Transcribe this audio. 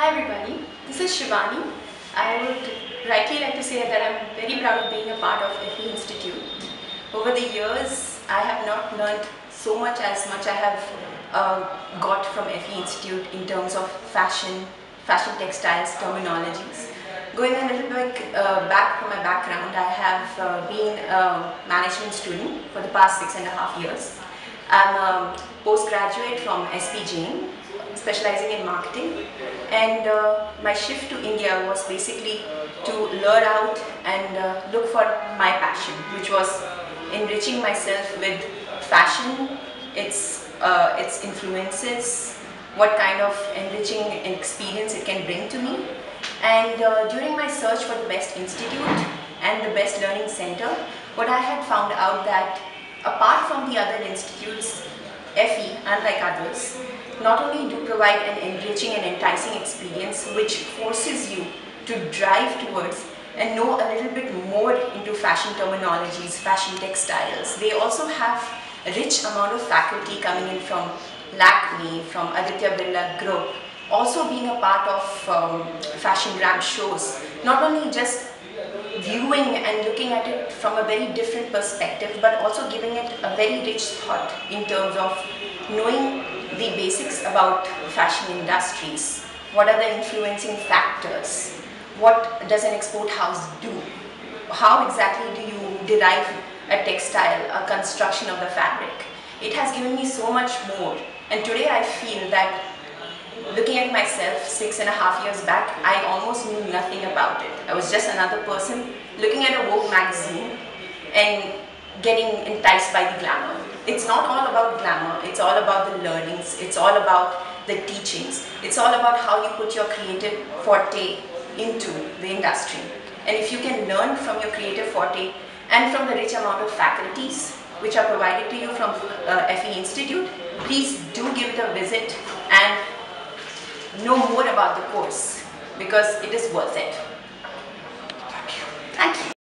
Hi everybody, this is Shivani. I would rightly like to say that I'm very proud of being a part of FE Institute. Over the years, I have not learned so much as much I have got from FE Institute in terms of fashion textiles, terminologies. Going a little bit back from my background, I have been a management student for the past 6.5 years. I'm a postgraduate from SP Jain, specializing in marketing, and my shift to India was basically to lure out and look for my passion, which was enriching myself with fashion, its influences, what kind of enriching experience it can bring to me. And during my search for the best institute and the best learning center, what I had found out that apart from the other institutes, FE, unlike others, not only do provide an enriching and enticing experience which forces you to drive towards and know a little bit more into fashion terminologies, fashion textiles. They also have a rich amount of faculty coming in from Lakme, from Aditya Birla Group, also being a part of Fashiongram shows, not only just viewing and looking at it from a very different perspective, but also giving it a very rich thought in terms of knowing the basics about fashion industries. What are the influencing factors? What does an export house do? How exactly do you derive a textile, a construction of the fabric? It has given me so much more, and today I feel that looking at myself 6.5 years back, I almost knew nothing about it. I was just another person looking at a Vogue magazine and getting enticed by the glamour. It's not all about glamour, it's all about the learnings, it's all about the teachings, it's all about how you put your creative forte into the industry. And if you can learn from your creative forte and from the rich amount of faculties which are provided to you from FE Institute, please do give it a visit and know more about the course, because it is worth it. Thank you.